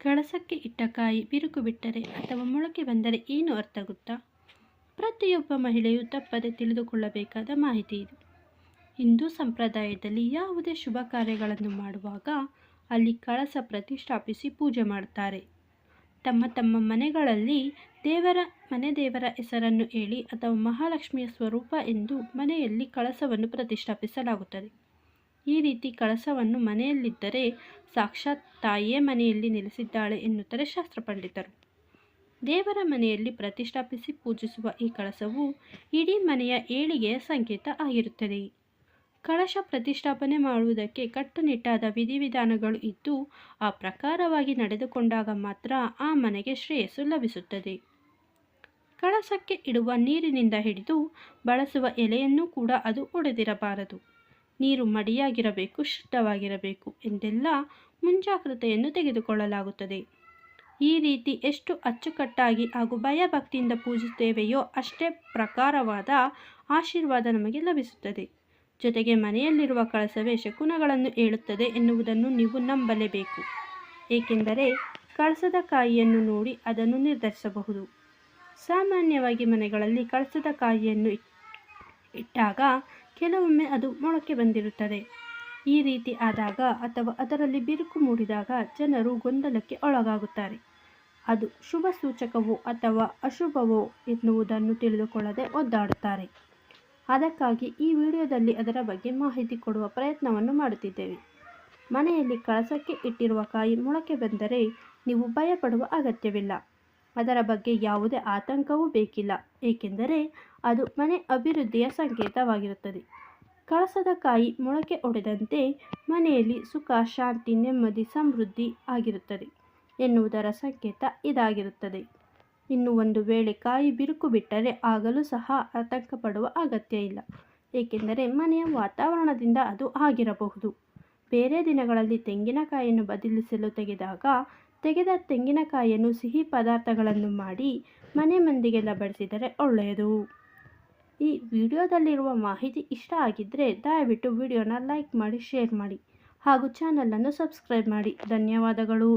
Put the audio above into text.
ಕಳಸಕ್ಕೆ ಇಟ್ಟ ಕಾಯಿ ಬಿರುಕು ಬಿಟ್ಟರೆ ಅಥವಾ ಮೊಳಕೆ ಬಂದರೆ ಏನು ಅರ್ಥ ಗೊತ್ತಾ? ಪ್ರತಿಯೊಬ್ಬ ಮಹಿಳೆಯು ತಪ್ಪದೆ ತಿಳಿದುಕೊಳ್ಳಬೇಕಾದ ಮಾಹಿತಿ ಇದು. ಹಿಂದೂ ಸಂಪ್ರದಾಯದಲ್ಲಿ ಯಾವುದೇ ಶುಭ ಕಾರ್ಯಗಳನ್ನು ಮಾಡುವಾಗ ಅಲ್ಲಿ ಕಳಸ ಪ್ರತಿಷ್ಠಾಪಿಸಿ ಪೂಜೆ ಮಾಡುತ್ತಾರೆ. ತಮ್ಮ ತಮ್ಮ ಮನೆಗಳಲ್ಲಿ ಮನೆ ದೇವರ ಹೆಸರನ್ನು ಹೇಳಿ ಅಥವಾ ಮಹಾಲಕ್ಷ್ಮಿಯ ಸ್ವರೂಪ ಎಂದು ಮನೆಯಲ್ಲಿ ಕಳಸವನ್ನು ಪ್ರತಿಷ್ಠಾಪಿಸಲಾಗುತ್ತದೆ. ಈ ರೀತಿ ಕಳಸವನ್ನು ಮನೆಯಲ್ಲಿದ್ದರೆ ಸಾಕ್ಷಾತ್ ತಾಯಿಯೇ ಮನೆಯಲ್ಲಿ ನೆಲೆಸಿದ್ದಾಳೆ ಎನ್ನುತ್ತಾರೆ ಶಾಸ್ತ್ರ ಪಂಡಿತರು. ದೇವರ ಮನೆಯಲ್ಲಿ ಪ್ರತಿಷ್ಠಾಪಿಸಿ ಪೂಜಿಸುವ ಈ ಕಳಸವು ಇಡೀ ಮನೆಯ ಏಳಿಗೆಯ ಸಂಕೇತ ಆಗಿರುತ್ತದೆ. ಕಳಶ ಪ್ರತಿಷ್ಠಾಪನೆ ಮಾಡುವುದಕ್ಕೆ ಕಟ್ಟುನಿಟ್ಟಾದ ವಿಧಿವಿಧಾನಗಳು ಇದ್ದು ಆ ಪ್ರಕಾರವಾಗಿ ನಡೆದುಕೊಂಡಾಗ ಮಾತ್ರ ಆ ಮನೆಗೆ ಶ್ರೇಯಸ್ಸು ಲಭಿಸುತ್ತದೆ. ಕಳಸಕ್ಕೆ ಇಡುವ ನೀರಿನಿಂದ ಹಿಡಿದು ಬಳಸುವ ಎಲೆಯನ್ನು ಕೂಡ ಅದು ಒಡೆದಿರಬಾರದು. ನೀರು ಮಡಿಯಾಗಿರಬೇಕು, ಶುದ್ಧವಾಗಿರಬೇಕು ಎಂದೆಲ್ಲ ಮುಂಜಾಗ್ರತೆಯನ್ನು ತೆಗೆದುಕೊಳ್ಳಲಾಗುತ್ತದೆ. ಈ ರೀತಿ ಎಷ್ಟು ಅಚ್ಚುಕಟ್ಟಾಗಿ ಹಾಗೂ ಭಯಭಕ್ತಿಯಿಂದ ಪೂಜಿಸುತ್ತೇವೆಯೋ ಅಷ್ಟೇ ಪ್ರಕಾರವಾದ ಆಶೀರ್ವಾದ ನಮಗೆ ಲಭಿಸುತ್ತದೆ. ಜೊತೆಗೆ ಮನೆಯಲ್ಲಿರುವ ಕಳಸವೇ ಶಕುನಗಳನ್ನು ಹೇಳುತ್ತದೆ ಎನ್ನುವುದನ್ನು ನೀವು ನಂಬಲೇಬೇಕು. ಏಕೆಂದರೆ ಕಳಸದ ಕಾಯಿಯನ್ನು ನೋಡಿ ಅದನ್ನು ನಿರ್ಧರಿಸಬಹುದು. ಸಾಮಾನ್ಯವಾಗಿ ಮನೆಗಳಲ್ಲಿ ಕಳಸದ ಕಾಯಿಯನ್ನು ಇಟ್ಟಾಗ ಕೆಲವೊಮ್ಮೆ ಅದು ಮೊಳಕೆ ಬಂದಿರುತ್ತದೆ. ಈ ರೀತಿ ಆದಾಗ ಅಥವಾ ಅದರಲ್ಲಿ ಬಿರುಕು ಮೂಡಿದಾಗ ಜನರು ಗೊಂದಲಕ್ಕೆ ಒಳಗಾಗುತ್ತಾರೆ. ಅದು ಶುಭ ಸೂಚಕವೋ ಅಥವಾ ಅಶುಭವೋ ಎನ್ನುವುದನ್ನು ತಿಳಿದುಕೊಳ್ಳದೆ ಒದ್ದಾಡುತ್ತಾರೆ. ಅದಕ್ಕಾಗಿ ಈ ವಿಡಿಯೋದಲ್ಲಿ ಅದರ ಬಗ್ಗೆ ಮಾಹಿತಿ ಕೊಡುವ ಪ್ರಯತ್ನವನ್ನು ಮಾಡುತ್ತಿದ್ದೇವೆ. ಮನೆಯಲ್ಲಿ ಕಳಸಕ್ಕೆ ಇಟ್ಟಿರುವ ಕಾಯಿ ಮೊಳಕೆ ಬಂದರೆ ನೀವು ಭಯಪಡುವ ಅಗತ್ಯವಿಲ್ಲ. ಅದರ ಬಗ್ಗೆ ಯಾವುದೇ ಆತಂಕವೂ ಬೇಕಿಲ್ಲ. ಏಕೆಂದರೆ ಅದು ಮನೆ ಅಭಿವೃದ್ಧಿಯ ಸಂಕೇತವಾಗಿರುತ್ತದೆ. ಕಳಸದ ಕಾಯಿ ಮೊಳಕೆ ಒಡೆದಂತೆ ಮನೆಯಲ್ಲಿ ಸುಖ, ಶಾಂತಿ, ನೆಮ್ಮದಿ, ಸಮೃದ್ಧಿ ಆಗಿರುತ್ತದೆ ಎನ್ನುವುದರ ಸಂಕೇತ ಇದಾಗಿರುತ್ತದೆ. ಇನ್ನು ಒಂದು ವೇಳೆ ಕಾಯಿ ಬಿರುಕು ಬಿಟ್ಟರೆ ಆಗಲೂ ಸಹ ಆತಂಕ ಪಡುವ ಅಗತ್ಯ ಇಲ್ಲ. ಏಕೆಂದರೆ ಮನೆಯ ವಾತಾವರಣದಿಂದ ಅದು ಆಗಿರಬಹುದು. ಬೇರೆ ದಿನಗಳಲ್ಲಿ ತೆಂಗಿನಕಾಯಿಯನ್ನು ಬದಲಿಸಲು ತೆಗೆದ ತೆಂಗಿನಕಾಯಿಯನ್ನು ಸಿಹಿ ಪದಾರ್ಥಗಳನ್ನು ಮಾಡಿ ಮನೆ ಮಂದಿಗೆಲ್ಲ ಬಡಿಸಿದರೆ ಒಳ್ಳೆಯದು. ಈ ವಿಡಿಯೋದಲ್ಲಿರುವ ಮಾಹಿತಿ ಇಷ್ಟ ಆಗಿದ್ದರೆ ದಯವಿಟ್ಟು ವಿಡಿಯೋನ ಲೈಕ್ ಮಾಡಿ, ಶೇರ್ ಮಾಡಿ ಹಾಗೂ ಚಾನಲನ್ನು ಸಬ್ಸ್ಕ್ರೈಬ್ ಮಾಡಿ. ಧನ್ಯವಾದಗಳು.